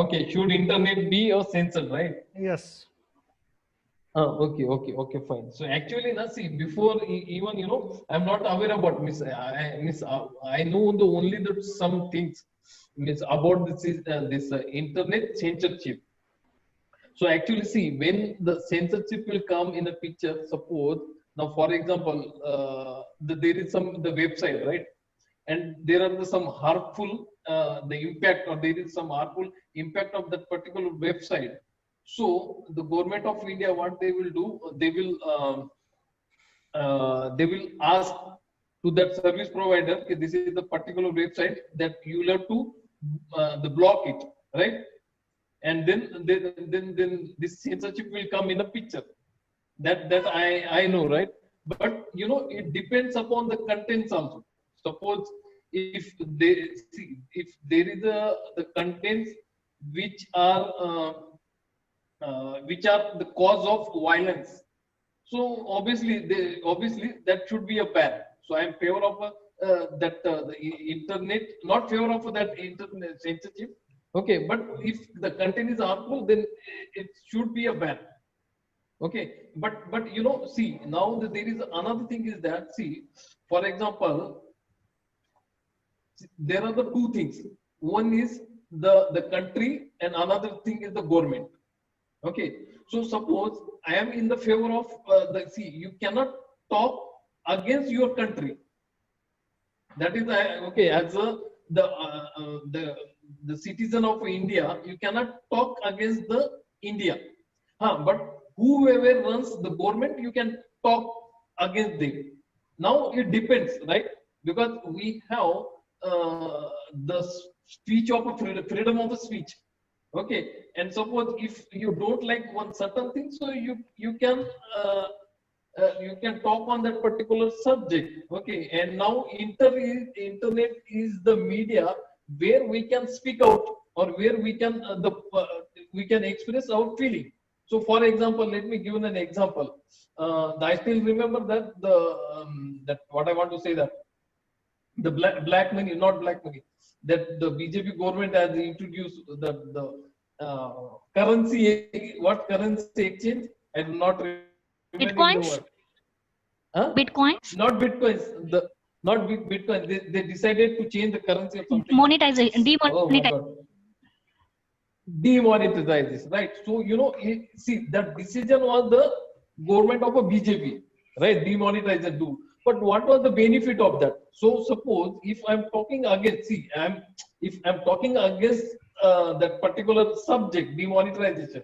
Okay, should internet be or censored, right? Yes. Okay, fine. So actually, now see, before even I'm not aware about I know only the some things about this internet censorship. So actually, see, when the censorship will come in a picture, suppose now, for example, there is the website, right? And there are some harmful the impact, or there is some harmful impact of that particular website. So the government of India, what they will do, they will ask to that service provider, okay, this is the particular website that you will have to the block it, right? And then this censorship will come in a picture. That I know, right? But it depends upon the contents also. Suppose if they see, if there is the contents which are the cause of violence, so obviously that should be a ban. So I am favor of the internet, not favor of that internet censorship. Okay, but if the content is harmful, then it should be a ban. Okay, but see, now there is another thing is that, see, for example, there are the two things. One is the country, and another thing is the government. Okay, so suppose I am in the favor of see, you cannot talk against your country. That is okay, as the citizen of India, you cannot talk against the India. But whoever runs the government, you can talk against them. Now it depends, right? Because we have the speech of freedom of speech. Okay, and suppose if you don't like one certain thing, so you can talk on that particular subject. Okay, and now internet is the media where we can speak out, or where we can express our feeling. So for example, let me give an example. I still remember that that what I want to say, that the black money, not black money, that the BJP government has introduced the currency, what currency exchange? I am not remembering Bitcoins? the word. Huh? Bitcoins? Not bitcoins. Not Bitcoin. They decided to change the currency of something. Monetization, Oh my demonetization. God. Demonetize this, right? So see, that decision was the government of a BJP, right? Demonetize it, do. But what was the benefit of that? So suppose if I'm talking against, see, if I'm talking against that particular subject, demonetization.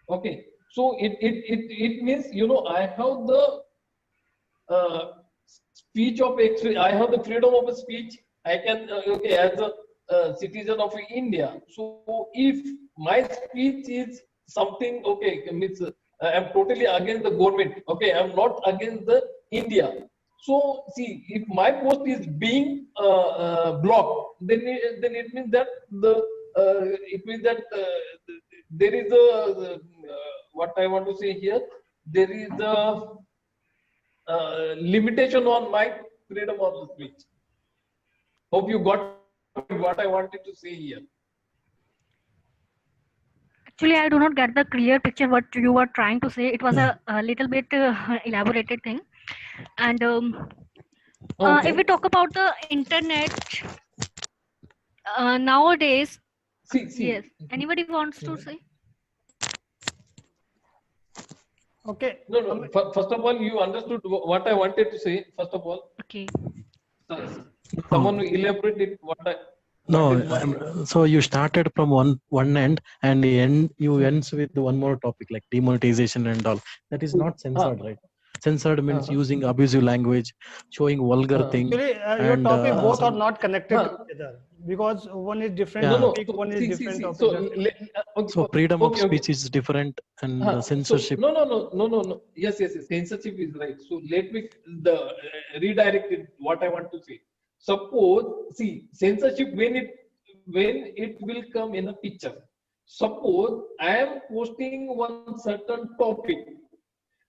Okay, so it means I have the speech of I have the freedom of speech. I can okay, as a citizen of India. So if my speech is something, okay, means I'm totally against the government. Okay, I'm not against the India. So see, if my post is being blocked, then it means that there is a what I want to say here. There is a limitation on my freedom of speech. Hope you got what I wanted to say here. Actually, I do not get the clear picture what you were trying to say. It was a little bit elaborated thing. And Okay. if we talk about the internet nowadays, See. Yes. Anybody wants to say? Okay. No. First of all, you understood what I wanted to say. First of all. Okay. Someone will elaborate it. No, so you started from one end, and you ends with one more topic like demonetization and all. That is not censored, right? Censored means using abusive language, showing vulgar things. Actually, your topic both are not connected together, because one is different topic, one is different topic. So freedom of speech is different, and censorship. So, no. Yes. Censorship is right. So let me redirect it. What I want to say. Suppose, see, censorship when it will come in a picture. Suppose I am posting one certain topic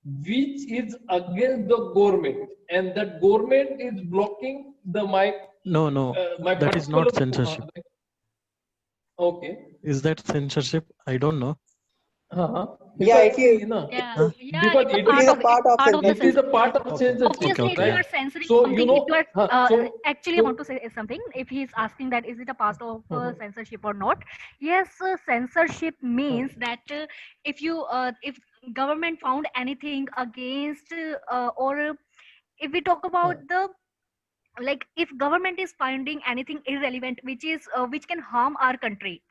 which is against the government, and that government is blocking my No, that is not censorship. Okay. Is that censorship? I don't know. Yeah, Because, if you, see, no, Yeah, Huh? yeah, because it's a it it part is a of part of part of the it is a censorship. part of Okay. censorship, Obviously, if Okay. you right? are censoring So, something, if you are actually, I want to say something. If he is asking that is it a part of censorship or not? Yes, censorship means that if government found anything against or if we talk about the like if government is finding anything irrelevant which can harm our country,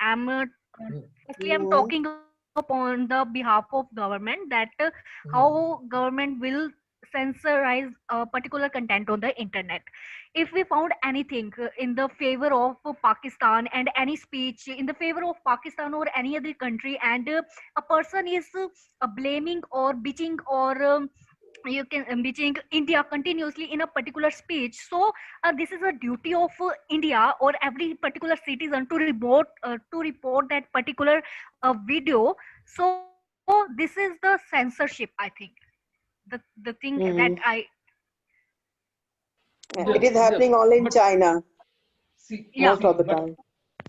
firstly I'm Mhm. talking upon the behalf of government that how government will censorize particular content on the internet. If we found anything in the favor of Pakistan and any speech in the favor of Pakistan or any other country, and a person is blaming or bitching or you can bitching India continuously in a particular speech. So this is a duty of India or every particular citizen to report that particular video. So this is the censorship, I think. The thing that Mhm. I Yeah, so it is happening all in But China see, yeah, most see, of the but time.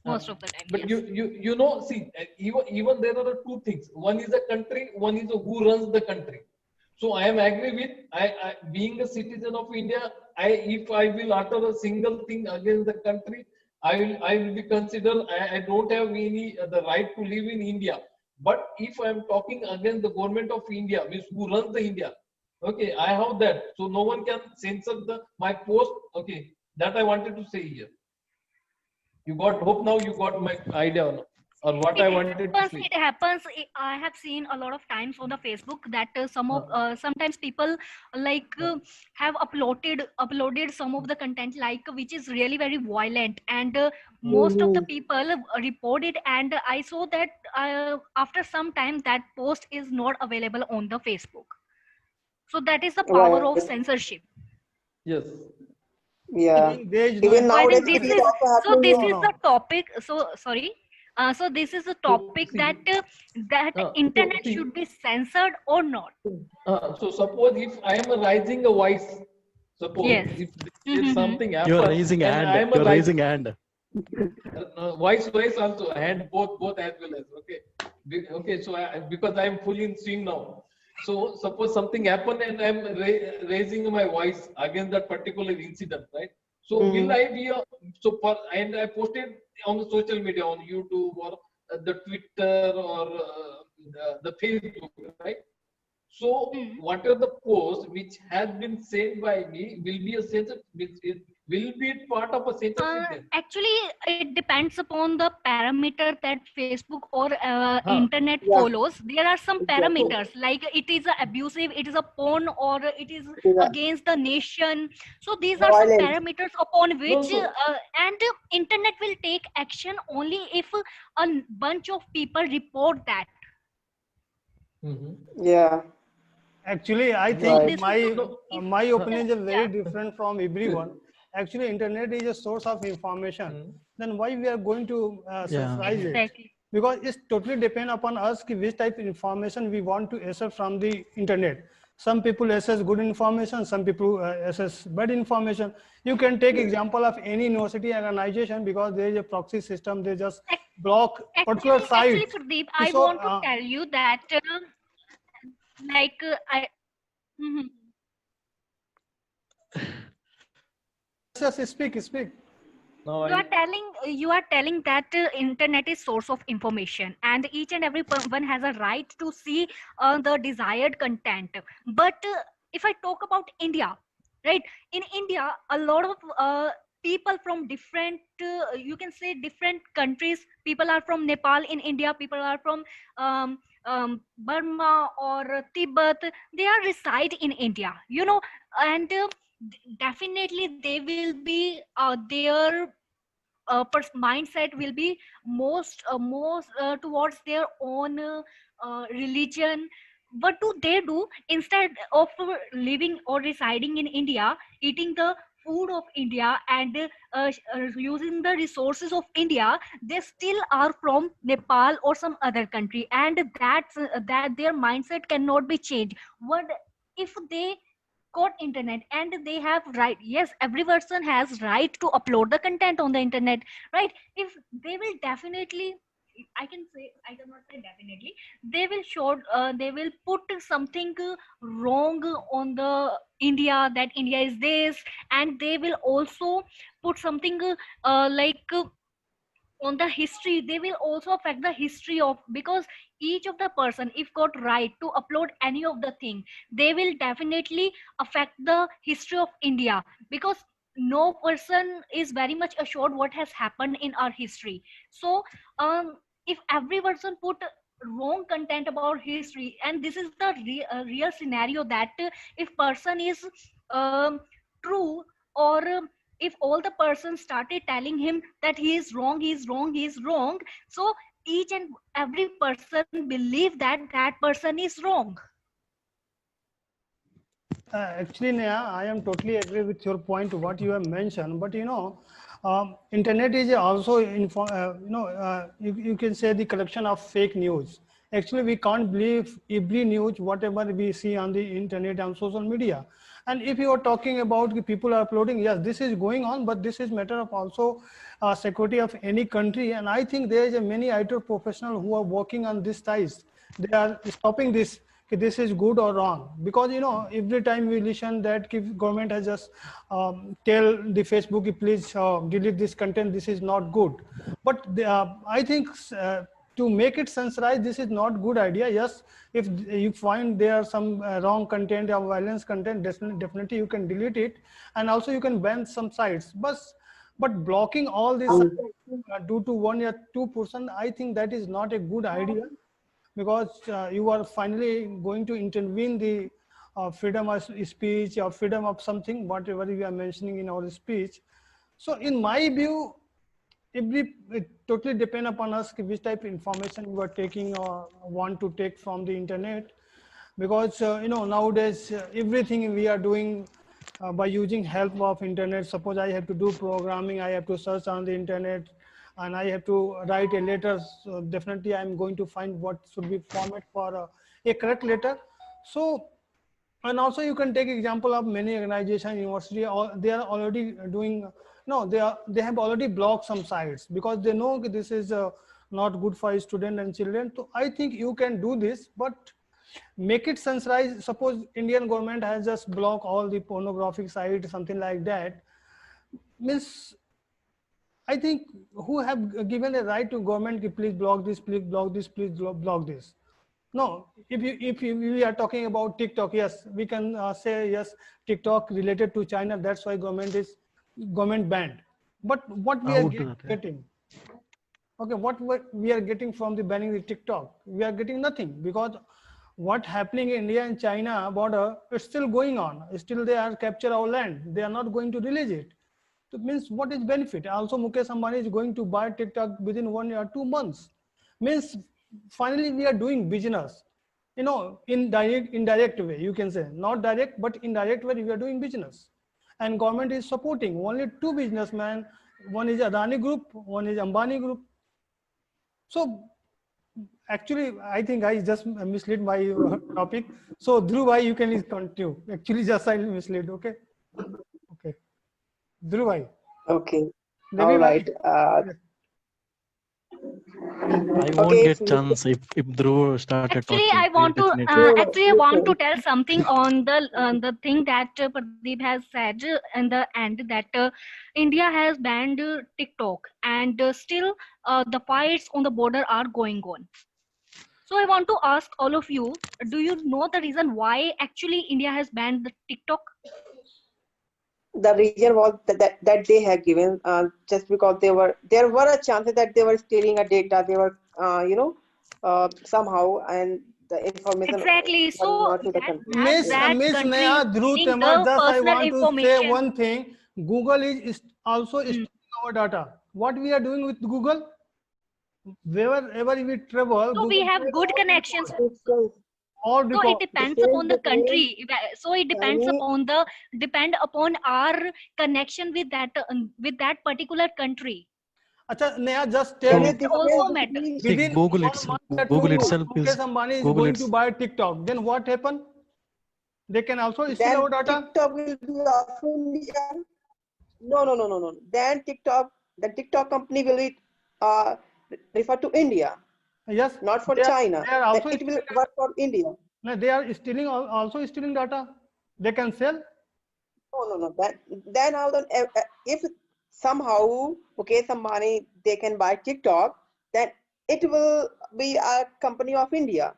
most of the time, but yes. you know, see, even there are two things. One is a country, one is who runs the country. So I am agree with I being a citizen of India. If I will utter a single thing against the country, I will be considered. I don't have any the right to live in India. But if I am talking against the government of India, means who runs the India, okay, I have that. So no one can censor my post. Okay, that I wanted to say here. You got hope now. You got my idea or what I wanted to say. It happens. I have seen a lot of times on the Facebook that sometimes people like have uploaded some of the content like which is really very violent, and most of the Mhm. people report it, and I saw that after some time that post is not available on the Facebook. So that is the power Right. of censorship. Yes. I Yeah. think there is no Even So I nowadays, think infrastructure. it this is is also so happening this in. No, is the no. topic. So sorry. So this is the So topic that see, that so internet see. should be censored or not. So suppose if I am raising a voice, suppose Yes. if there's Mm-hmm. something You're happen raising and I hand. am a You're right raising hand. voice also hand both as well as okay. Okay, so because I am fully in swing now. So suppose something happen and I am raising my voice against that particular incident, right? So will Mhm. I be and I posted on the social media on YouTube or the Twitter or the Facebook, right? So whatever the post which has been said by me will be a censorship, it will be part of a censorship then. Actually, it depends upon the parameter that Facebook or Huh. internet Yeah. follows. There are some Exactly. parameters like it is a abusive, it is a porn, or it is It is against the nation. So these are some violent. parameters upon No, which so and internet will take action only if a bunch of people report that. Yeah. Actually, I So think Right. this is the my no. if my opinion is yeah. very different from everyone. Actually, internet is a source of information. Then why we are going to Yeah. censorize it? Exactly. Because it's totally depend upon us ki which type of information we want to access from the internet. Some people access good information, some people access bad information. You can take example of any university organization because there is a proxy system. They just block particular Actually, sites. Pradeep, I So, want to tell you that like I. Mhm. just speak. Now You I are telling that internet is source of information and each and every one has a right to see the desired content. But if I talk about India, right, in India a lot of people from different you can say different countries, people are from Nepal in India, people are from um, Burma or Tibet, they are reside in India, and definitely they will be their mindset will be most towards their own religion. What do they do instead of living or residing in India, eating the food of India and using the resources of India? They still are from Nepal or some other country, and that their mindset cannot be changed. What if they got internet and they have right. Yes, every person has right to upload the content on the internet, right? If they will definitely, I can say, I cannot say definitely, they will show, they will put something wrong on the India, that India is this, and they will also put something like on the history. They will also affect the history of, because each of the person if got right to upload any of the thing, they will definitely affect the history of India, because no person is very much assured what has happened in our history. So if every person put wrong content about history, and this is the real scenario, that if person is um, true, or if all the persons started telling him that he is wrong, he is wrong, he is wrong, so each and every person believe that that person is wrong. Actually, Neha, I am totally agree with your point, what you have mentioned. But internet is also you can say the collection of fake news. Actually, we can't believe every news, whatever we see on the internet and social media. And if you are talking about the people are uploading, yes, this is going on, but this is matter of also security of any country. And I think there is a many IT professionals who are working on this sides. They are stopping this. This is good or wrong, because every time we listen that if government has just tell the Facebook, please delete this content, this is not good. But I think to make it censorized, this is not good idea. Yes, if you find there are some wrong content or violence content, definitely you can delete it, and also you can ban some sites. But blocking all this due to 1 or 2%, I think that is not a good idea, because you are finally going to intervene the freedom of speech or freedom of something, whatever we are mentioning in our speech. So in my view, it totally depend upon us which type of information we are taking or want to take from the internet. Because nowadays everything we are doing by using help of internet. Suppose I have to do programming, I have to search on the internet, and I have to write a letter. So definitely I'm going to find what should be format for a correct letter. So, and also you can take example of many organization, university, or they are already doing, no, they have already blocked some sites because they know this is not good for student and children. So I think you can do this, but make it censorized. Suppose Indian government has just blocked all the pornographic sites, something like that. Means I think who have given a right to government to please block this, please block this, please block this. No, if we are talking about TikTok, yes, we can say yes, TikTok related to China. That's why government banned. But what we are getting, okay, what we are getting from the banning the TikTok, we are getting nothing, because what happening in India and China border is still going on. Still they are capture our land. They are not going to release it. So means what is benefit? Also Mukesh Ambani is going to buy TikTok within 1 or 2 months. Means finally we are doing business, in indirect way, you can say, not direct, but indirect way we are doing business. And government is supporting only two businessmen. One is Adani Group, one is Ambani Group. So actually, I think I just misled my topic. So Dhruv, you can continue. Actually, just I misled. Okay. Okay. Dhruv. Okay. Maybe All right. I won't get chance if Dhruv started Actually, talking. I want to No, I want to tell something on the thing that Pradeep has said in the end, that India has banned TikTok, and still the fights on the border are going on. So I want to ask all of you, do you know the reason why actually India has banned the TikTok? the reason was that they had given just because there were a chance that they were stealing a data. They were somehow, and the information Exactly. was So not to the country. Miss country Neha, is Dhruv stealing Temar, the just I personal want to say information. one thing. Google is also stealing our data. What we are doing with Google? Wherever we travel, So Google we have good connections. all So it record. depends upon the country. So it depends upon our connection with that particular country. Acha, Neha, just tell me. It also matters. See, Within Google 1 itself, month or 2 Google months, itself is Mukesh Ambani is Google going it's to buy TikTok. Then what happened? They can also steal Then our data. TikTok will be of India. No, no, no, no, no. Then the TikTok company will be uh, refer to India, Yes, not for they are, China. they are Then also it will stealing data. work for India. No, they are stealing also stealing data. They can sell. No, no, no. Then how the if somehow okay some money they can buy TikTok, then it will be a company of India.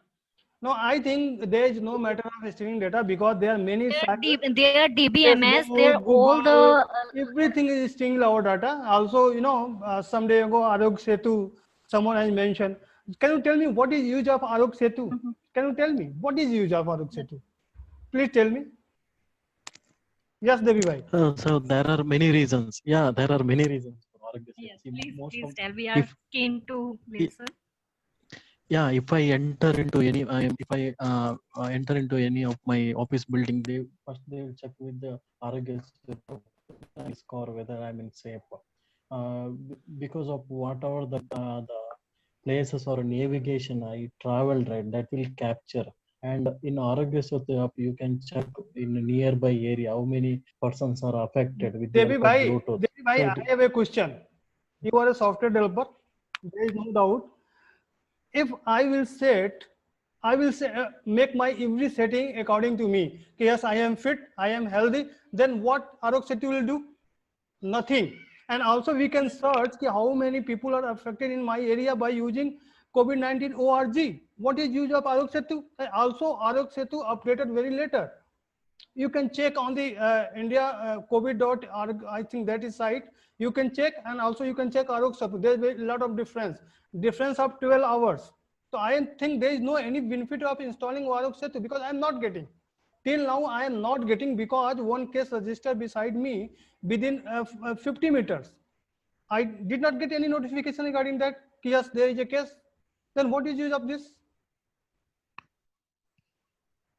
No, I think there is no matter of stealing data because there are many sites. Their DBMS, they're Facebook, all Google, the everything is stealing our data. Also, some day ago, Arog Setu, someone has mentioned. Can you tell me what is use of Arog Setu? Mhm. Can you tell me what is use of Arog Setu? Please tell me. Yes, Devi bhai. So there are many reasons. Yeah, there are many reasons for Arogya Setu. Yes, See, please, most please of tell. We are if keen to i- listen. yeah, if I enter into any if I enter into any of my office building, they will check with the Arogya Setu score whether I'm in safe. Because of whatever the places or navigation I traveled, right, that will capture. And in Arogya Setu app, you can check in a nearby area how many persons are affected with the help of Bluetooth. Devi bhai, So it, I have a question. You are a software developer. There is no doubt. If I will set, I will say, make my every setting according to me. Okay, yes, I am fit, I am healthy. Then what Arog Setu will do? Nothing. And also we can search ki how many people are affected in my area by using COVID-19 ORG. What is use of Arog Setu? Also Arog Setu updated very later. You can check on the India COVID.org, I think that is site. You can check, and also you can check Arog Setu. There's a lot of difference of 12 hours. So I think there is no any benefit of installing Arog Setu because I am not getting. Till now I am not getting because one case registered beside me within 50 meters. I did not get any notification regarding that. Yes, there is a case. Then what is use of this?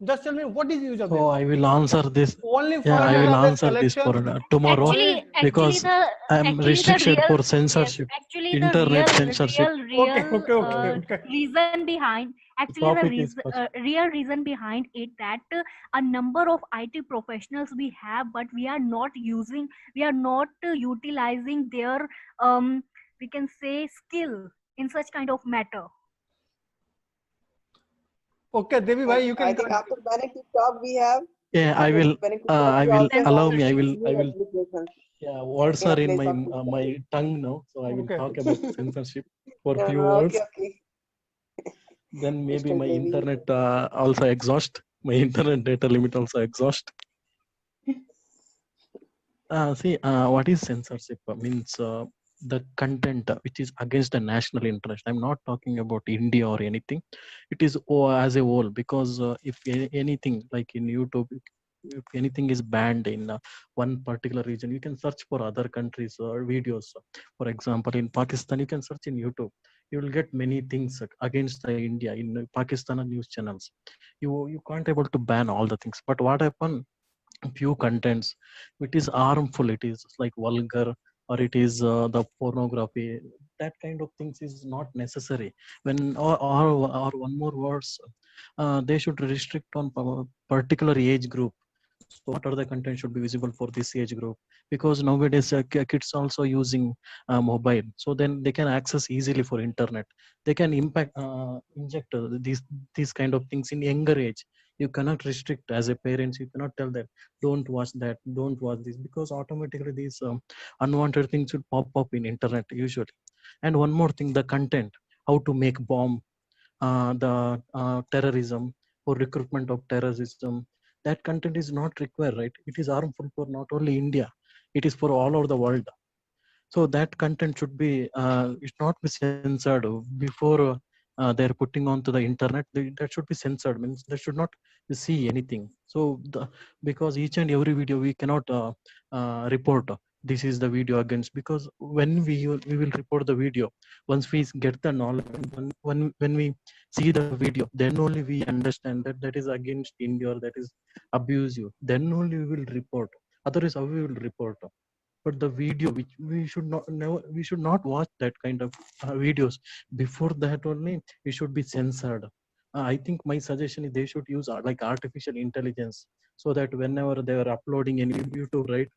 Just tell me what is use of so this? I will answer this. Only for Yeah, I will database answer this for collection. tomorrow Only because I'm Actually the restricted real for yes, censorship, actually the internet real censorship. real okay, real okay, okay, uh, okay. reason behind actually the Profit is reason first. real reason behind it that a number of IT professionals we have, but we are not using, we are not utilizing their we can say skill in such kind of matter. Okay, Devi bhai, you I can think continue. after banning TikTok, we have Yeah, after banning TikTok, I we will also have allow me. Censorship. I new will. applications Yeah, words in a are in place my of TikTok. my tongue now, so I will Okay. talk about censorship for few words. Okay, okay. Then maybe Mr. my Devi. internet also exhaust. My internet data limit also exhaust. See, what is censorship? Means the content which is against the national interest. I'm not talking about India or anything. It is as a whole because if anything like in YouTube, if anything is banned in one particular region, you can search for other countries or videos. For example, in Pakistan, you can search in YouTube. You will get many things against the India in Pakistan news channels. You can't able to ban all the things. But what happened? Few contents it is harmful, it is like vulgar, or it is the pornography, that kind of things is not necessary. When or one more words, they should restrict on particular age group. So what are the content should be visible for this age group? Because nowadays kids also using mobile, so then they can access easily for internet. They can inject these kind of things in younger age. You cannot restrict as a parents, you cannot tell that don't watch that, don't watch this, because automatically these unwanted things will pop up in internet usually. And one more thing, the content, how to make bomb, the terrorism or recruitment of terrorism, that content is not required, right? It is harmful for not only India, it is for all over the world. So that content should be it not be censored before they're putting onto the internet. That should be censored, means they should not see anything. So because each and every video we cannot report this is the video against, because when we will report the video once we get the knowledge, when we see the video, then only we understand that that is against India or that is abusive, then only we will report. Otherwise how we will report? But the video which we should not never, we should not watch that kind of videos. Before that only it should be censored. I think my suggestion is they should use like artificial intelligence, so that whenever they are uploading any YouTube, right,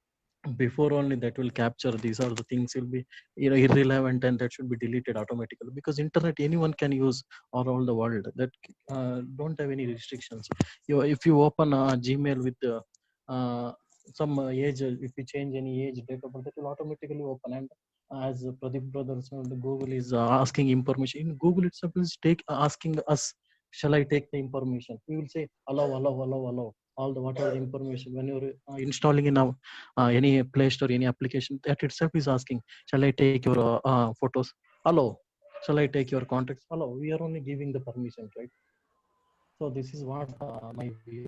before only that will capture these are the things will be, you know, irrelevant, and that should be deleted automatically, because internet anyone can use all over the world, that don't have any restrictions. You, if you open a Gmail with uh, some age, if you change any age date of birth, it will automatically open. And as Pradeep brothers, Google is asking information in Google itself is take asking us, shall I take the information? We will say allow, allow, allow, allow, all the whatever information when you're installing in any Play Store, any application, that itself is asking, shall I take your photos? Allow. Shall I take your contacts? Allow. We are only giving the permission, right? So this is what my view.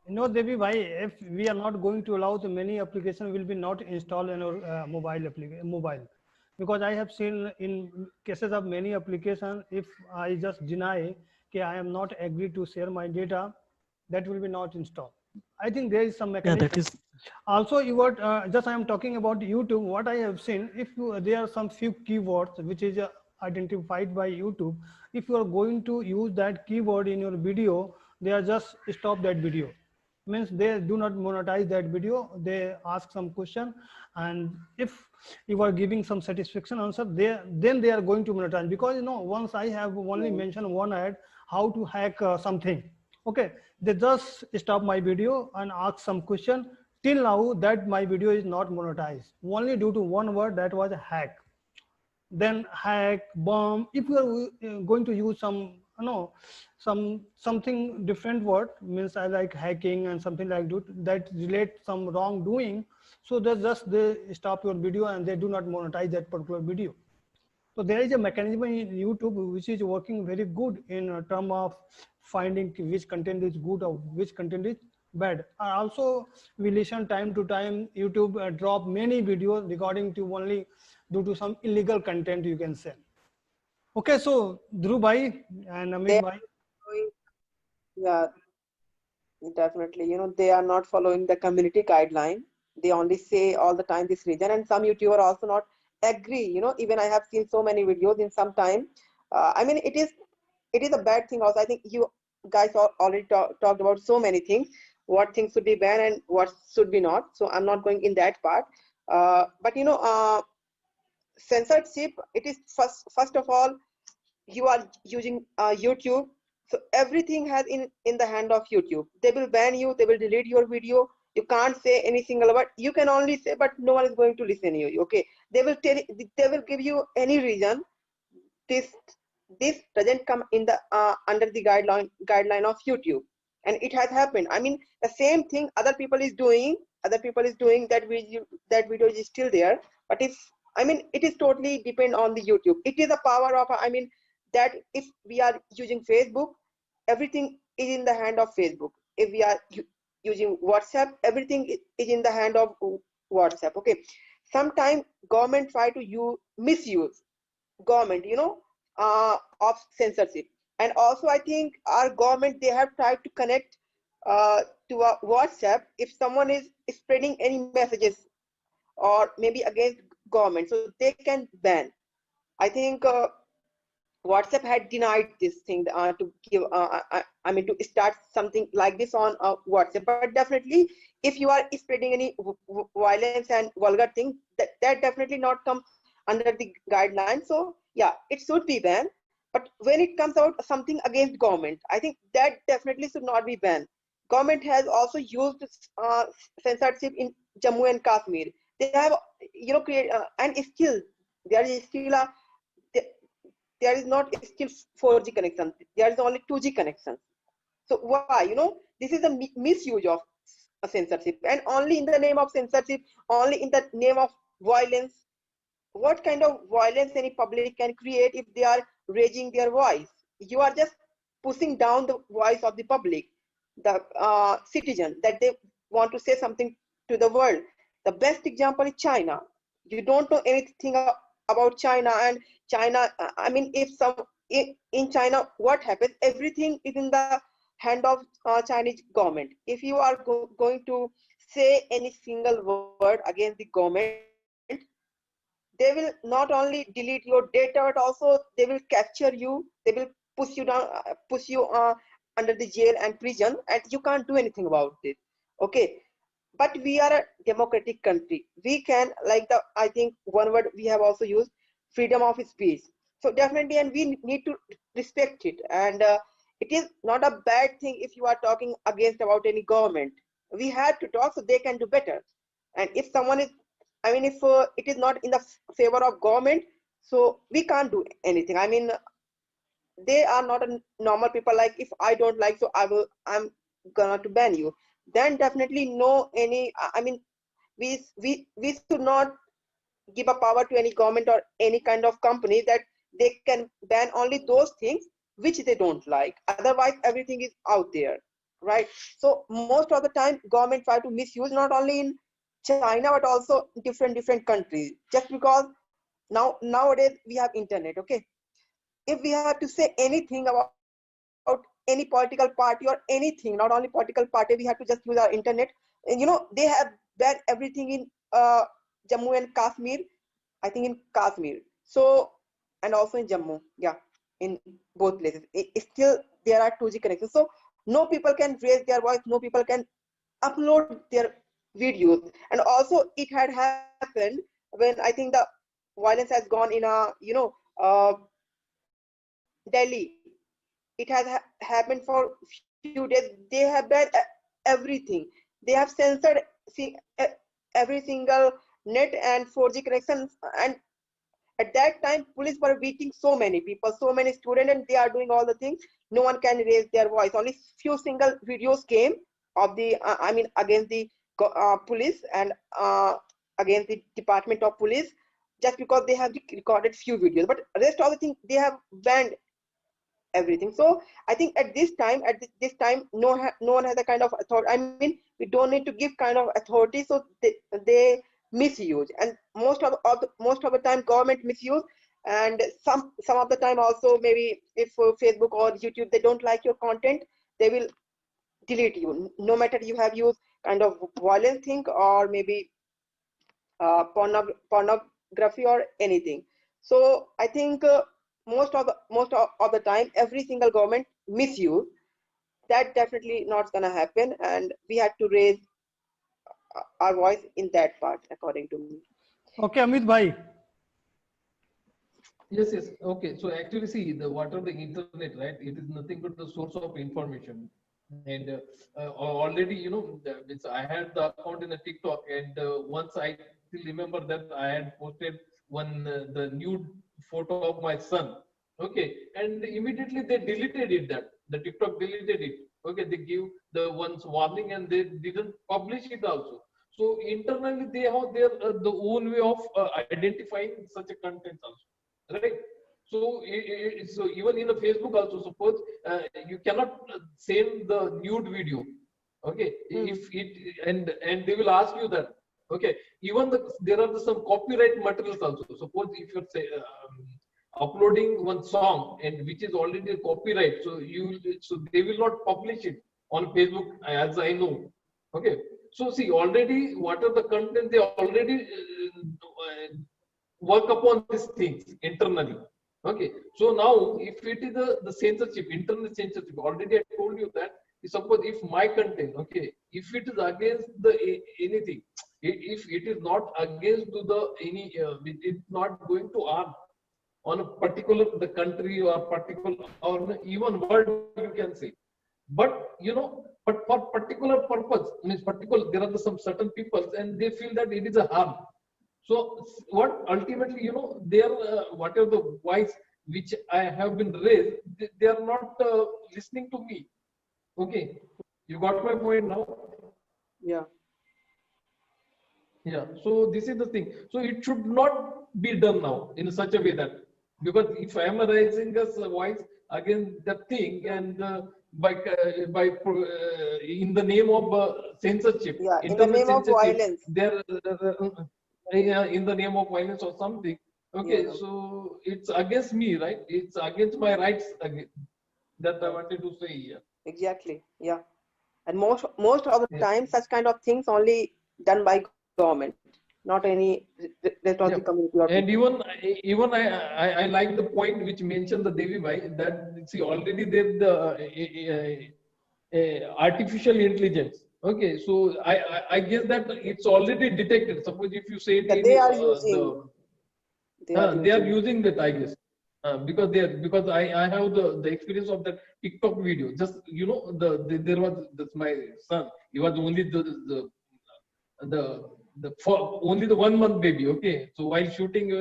No, Devi bhai, if we are not going to allow, the many applications will be not installed in our mobile. Because I have seen in cases of many applications, if I just deny that I am not agree to share my data, that will be not installed. I think there is some Yeah, mechanism. that is. Also, you were just I am talking about YouTube. What I have seen, if you, there are some few keywords which is identified by YouTube, if you are going to use that keyword in your video, they are just stop that video. Means they do not monetize that video. They ask some question, and if you are giving some satisfaction answer, then they are going to monetize. Because you know, once I have only mentioned one ad, how to hack something. Okay, they just stop my video and ask some question. Till now, that my video is not monetized, only due to one word, that was hack. Then hack, bomb. If you are going to use some, you know, something different word, means I like hacking and something like that relate some wrongdoing, so that just they stop your video and they do not monetize that particular video. So there is a mechanism in YouTube which is working very good in term of finding which content is good or which content is bad. Also, we listen time to time, YouTube drop many videos regarding to only due to some illegal content, you can say. Okay, so Dhruv bhai and Amit They bhai. Yeah, definitely. You know, they are not following the community guideline. They only say all the time this region, and some YouTuber also not agree. You know, even I have seen so many videos in some time. I mean, it is a bad thing also. I think you guys already talked about so many things, what things should be banned and what should be not. So I'm not going in that part. But you know, censorship, it is first of all, you are using YouTube, so everything has in the hand of YouTube. They will ban you, they will delete your video, you can't say any single word. You can only say, but no one is going to listen to you. Okay, they will tell, they will give you any reason. This this doesn't come in the under the guideline of YouTube, and it has happened. I mean, the same thing other people is doing, that video is still there. But if, I mean, it is totally depend on the YouTube. It is a power of, I mean, that if we are using Facebook, everything is in the hand of Facebook. If we are using WhatsApp, everything is in the hand of WhatsApp. Okay, sometimes government try to misuse government, you know, of censorship. And also I think our government, they have tried to connect to a WhatsApp if someone is spreading any messages or maybe against government, so they can ban. I think WhatsApp had denied this thing to give, I mean, to start something like this on WhatsApp. But definitely, if you are spreading any violence and vulgar thing, that definitely not come under the guidelines. So yeah, it should be banned. But when it comes out something against government, I think that definitely should not be banned. Government has also used censorship in Jammu and Kashmir. They have, you know, create and still there is still a there is not still 4G connection. There is only 2G connection. So why? You know, this is a misuse of censorship, and only in the name of censorship, only in the name of violence. What kind of violence any public can create if they are raising their voice? You are just pushing down the voice of the public, the citizen, that they want to say something to the world. The best example is China. You don't know anything about China, and China, I mean, if some in China, what happens? Everything is in the hand of Chinese government. If you are going to say any single word against the government, they will not only delete your data, but also they will capture you. They will push you down, push you under the jail and prison, and you can't do anything about it. Okay, but we are a democratic country. We can, like the, I think one word we have also used, freedom of speech. So definitely, and we need to respect it. And it is not a bad thing if you are talking against about any government. We have to talk so they can do better. And if someone is, I mean, if it is not in the favor of government, so we can't do anything. I mean, they are not a normal people. Like if I don't like, so I'm gonna to ban you. Then definitely no any. I mean, we should not give a power to any government or any kind of company that they can ban only those things which they don't like. Otherwise, everything is out there, right? So most of the time, government try to misuse not only in China but also different countries. Just because nowadays we have internet, okay? If we have to say anything about any political party or anything, not only political party, we have to just use our internet. And you know, they have banned everything in Jammu and Kashmir, I think in Kashmir. So, and also in Jammu, yeah, in both places. Still, there are 2G connections. So, no people can raise their voice, no people can upload their videos. And also, it had happened when I think the violence has gone in a, you know, Delhi. It has happened for few days. They have banned everything. They have censored every single net and 4G connections. And at that time, police were beating so many people, so many students, and they are doing all the things. No one can raise their voice. Only few single videos came of the, I mean, against the police and against the Department of Police, just because they have recorded few videos. But rest of the things they have banned everything. So I think at this time, no one has a kind of authority. I mean, we don't need to give kind of authority, so they misuse. And most of the time government misuse. And some of the time also, maybe if Facebook or YouTube, they don't like your content, they will delete you, no matter you have used kind of violent thing or maybe pornography or anything. So I think most of the time, every single government misuse. That definitely not gonna happen, and we had to raise our voice in that part, according to me. Okay, Amit bhai. Yes, yes. Okay. So actually, see, what are the internet, right? It is nothing but the source of information. And already, you know, I had the account in the TikTok, and once I still remember that I had posted one the nude photo of my son. Okay, and immediately they deleted it. That the TikTok deleted it. Okay, they give the one's warning, and they didn't publish it also. So internally, they have their the own way of identifying such a content also, right? So so even in a Facebook also, suppose you cannot send the nude video, okay? If it, and they will ask you that, okay? Even there are some copyright materials also. Suppose if you're say uploading one song and which is already a copyright, so they will not publish it on Facebook, as I know. Okay, so see, already what are the content, they already work upon these things internally. Okay, so now if it is the censorship, internal censorship, already I told you that, suppose if my content, okay, if it is against the anything, if it is not against to the any, it's not going to harm on a particular the country or particular or even world, you can say. But you know, but for particular purpose, means particular, there are some certain people and they feel that it is a harm. So what ultimately, you know, they are whatever the voice which I have been raised, they are not listening to me. Okay, you got my point now. Yeah. Yeah. So this is the thing. So it should not be done now in such a way that, because if I am raising a voice against the thing, and in the name of censorship, Yeah, in the internal name of censorship, violence. there in the name of violence or something. Okay, Yeah. so it's against me, right? It's against my rights again. That I wanted to say here. Exactly. Yeah. And most of the Yeah. time, such kind of things only done by government. not any rest of the community or And people. even I like the point which mentioned the Devi Bhai that see already there the artificial intelligence. Okay, so I guess that it's already detected. Suppose if you say it Yeah, in they are the using. They are they are using. using that, I guess. Because I have the experience of that TikTok video. Just there was this my son. He was only the only the 1 month baby. Okay, so while shooting,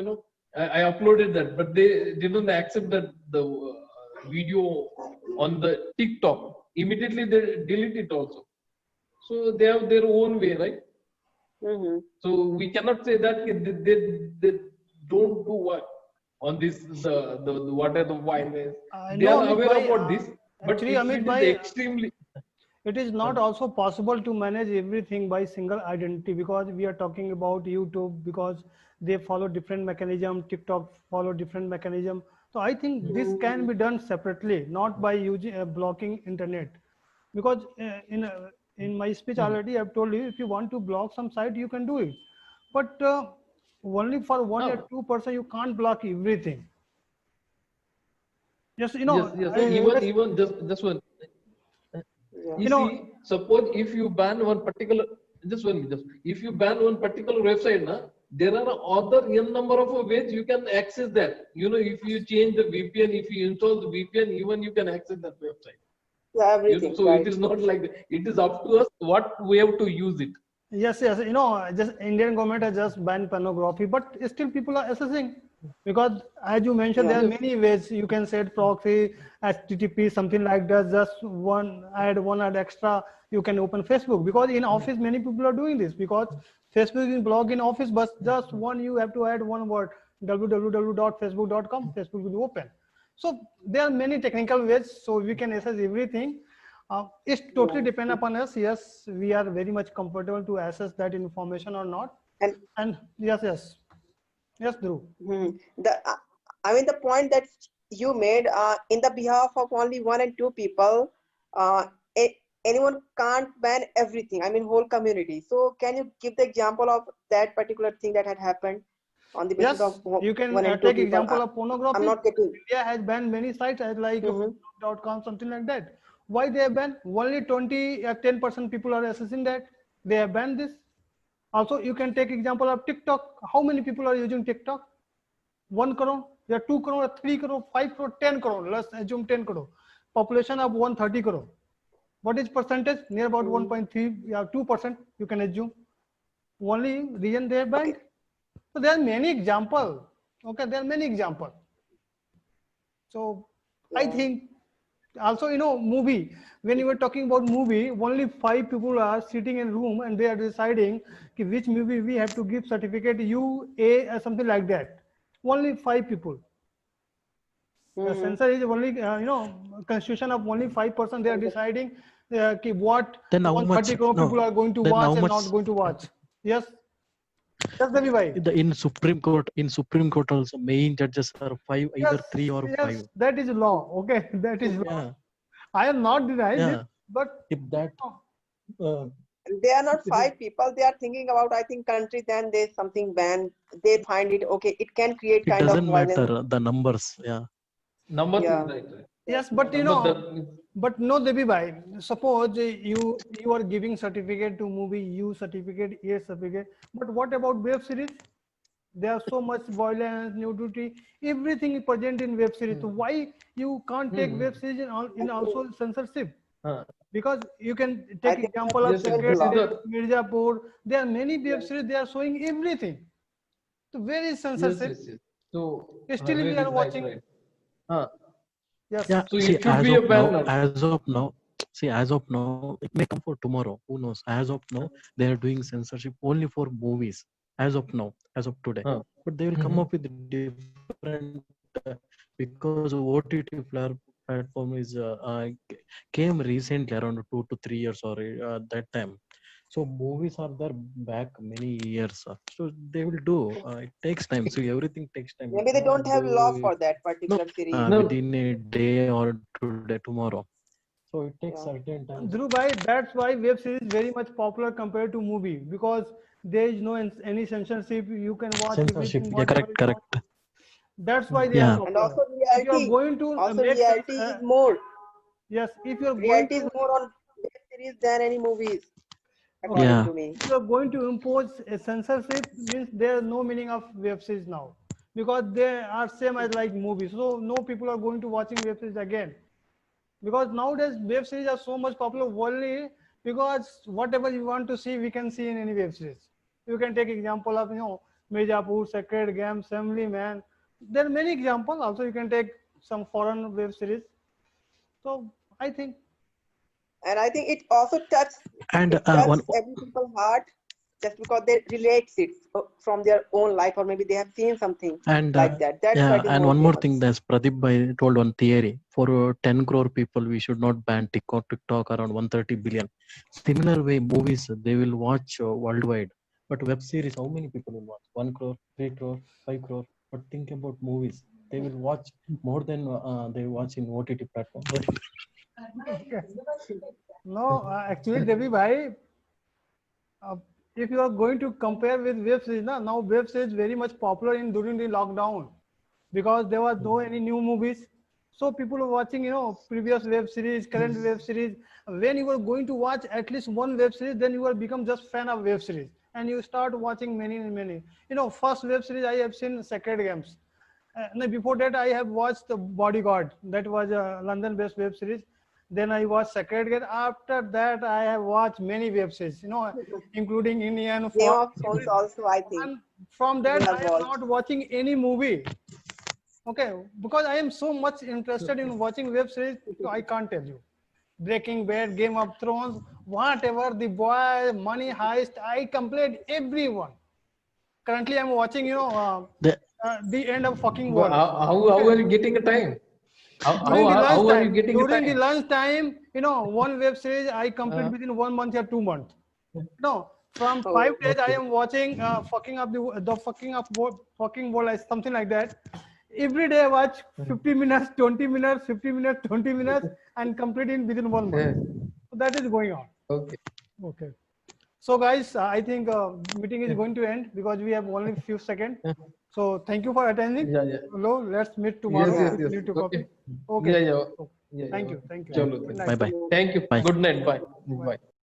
I uploaded that, but they didn't accept that the video on the TikTok. Immediately they delete it also. So they have their own way, right? Mm-hmm. So we cannot say that they don't do work on this the what are the violence. I They know, are Amit aware Bhai. about this, but Actually, if Amit it is Bhai, extremely it is not also possible to manage everything by single identity, because we are talking about YouTube, because they follow different mechanism, TikTok follow different mechanism. So I think this can be done separately, not by using blocking internet. Because in my speech already I've told you, if you want to block some site, you can do it, but only for one or no, 2% you can't block everything. Yes, yes. yes, Even just one. Yeah. You you know, see, suppose if you ban one particular, just if you ban one particular website, na, there are other n number of ways you can access that. If you change the VPN, if you install the VPN, even you can access that website. Yeah, everything, So it right. is not like that. It is up to us what we have to use it. yes, just Indian government has just banned pornography, but still people are accessing, because as you mentioned, Yeah. there are Yes. many ways you can set proxy, HTTP, something like that. Just one add extra, you can open Facebook, because in office many people are doing this, because Facebook is blog in office, but just one you have to add one word, www.facebook.com, Facebook will open. So there are many technical ways, so we can access everything. It's totally depend upon us. Yes, we are very much comfortable to access that information or not. And And yes, Dhruv. the I mean the point that you made in the behalf of only one and two people, uh, anyone can't ban everything. I mean whole community. So can you give the example of that particular thing that had happened on the basis of Yes, you can one and two take people? example of I'm pornography. not getting. India has banned many sites as like Mm-hmm. .com, something like that. Why they have banned? Only 20 or 10% people are accessing that. They have banned this. Also, you can take example of TikTok. How many people are using TikTok? 1 crore, there are 2 crore, 3 crore, 5 crore, 10 crore. Let's assume 10 crore. Population of 130 crore. What is percentage? Near about 1.3, yeah, 2%, you can assume. Only region they have banned. So there are many examples. Okay, there are many examples. So I Yeah. think also, movie. When you were talking about movie, only 5 people are sitting in a room and they are deciding which movie we have to give certificate U, A, or something like that. Only 5 people. The Mm-hmm. censor is only, constitution of only 5%. They are deciding what Then how much? 130 crore No. people are going to Then watch how and much? not going to watch. Yes, that's the way. In Supreme Court also, main judges are five, either Yes, 3 or 5. yes, that is law. Okay, that is law. Yeah, I am not denying this, yeah. but If that, uh, They are not it is, 5 people. They are thinking about, I think, country. Then there's something banned. They find it okay. It can create it kind of doesn't matter violence. the numbers. Yeah. Number Yeah. right. yes, but Number but no, Devi Bhai. Suppose you are giving certificate to movie, U certificate, A certificate. But what about web series? There are so much violence, nudity, everything is present in web series. So why you can't take web series in also censorship? uh, Because you can I take think example of yes, that's Secret the this is law. Race, the Mirzapur. There are many web Yeah. series. They are showing everything. So where is censorship? yes. So Still we where are is watching. right. Uh, Yes. Yeah. so See, it should be a ban now. as of now, it may come for tomorrow. Who knows? As of now, they are doing censorship only for movies. As of now, as of today, Uh, but they will come up with different because OTT platform is came recently around 2 to 3 years or that time. So movies are there back many years. So they will do. It takes time. So everything takes time. You Maybe they don't cannot have law do it. for that No, particular series. no, within a day or today, tomorrow. So it takes Yeah. certain time. Dhruv bhai, that's why web series is very much popular compared to movie, because There is no any censorship. You can watch Censorship. everything, Yeah, whatever correct, you want. correct. That's why they Yeah. are And popular. also If you are going to make reality is more. yes, if you are going Reality is to more on web series than any movies, okay, according Yeah. to me. if you are going to impose a censorship, means there is no meaning of web series now, because they are same as like movies. So no people are going to watching web series again, because nowadays web series are so much popular only because whatever you want to see, we can see in any web series. You can take example of Mirzapur, Sacred Games, Family Man. There are many examples. Also, you can take some foreign web series. So I think And I think it also And touches one every people's heart just because they relate it from their own life, or maybe they have seen something and like that. That's why yeah, it is and more one more thing, famous. that's Pradeep Bhai told one theory. For 10 crore people, we should not ban TikTok around 130 billion. Similar way, movies they will watch worldwide. But web series, how many people will watch? 1 crore, 3 crore, 5 crore. But think about movies. They will watch more than they watch in OTT platform. no, actually, Devi Bhai, uh, if you are going to compare with web series, now web series very much popular in during the lockdown, because there was no any new movies. So people were watching, previous web series, current web series. When you are going to watch at least one web series, then you will become just fan of web series, and you start watching many and many. First web series I have seen Sacred Games. No, before that I have watched The Bodyguard. That was a London-based web series. Then I watched Sacred Games. After that, I have watched many web series, including Indian. Game of Thrones also, I think, And from you that, have I am watched. not watching any movie. Okay, because I am so much interested in watching web series, so I can't tell you. Breaking Bad, Game of Thrones, whatever, The Boy, Money Heist, I completed everyone. Currently, I'm watching, The, the end of fucking But world. how are you getting a time? During the How are you lunchtime, getting a time? one web series I complete Uh, within 1 month or 2 months. No, from Oh, 5 days I okay. am watching fucking up the fucking world, like something like that. Every day I watch 50 minutes, 20 minutes, 50 minutes, 20 minutes, and complete it within 1 month. Yeah. So that is going on. Okay. Okay. So guys, I think meeting is going to end because we have only few seconds. yeah. So thank you for attending. Yeah, yeah. Hello, let's meet Yes, tomorrow yes, with yes. new Okay. topic. Okay. Yeah, yeah. Okay. Yeah, Thank yeah. you. Thank you. Chalo, Good then. night. Bye bye. Thank you. Bye. Good night. Bye. Bye. Bye.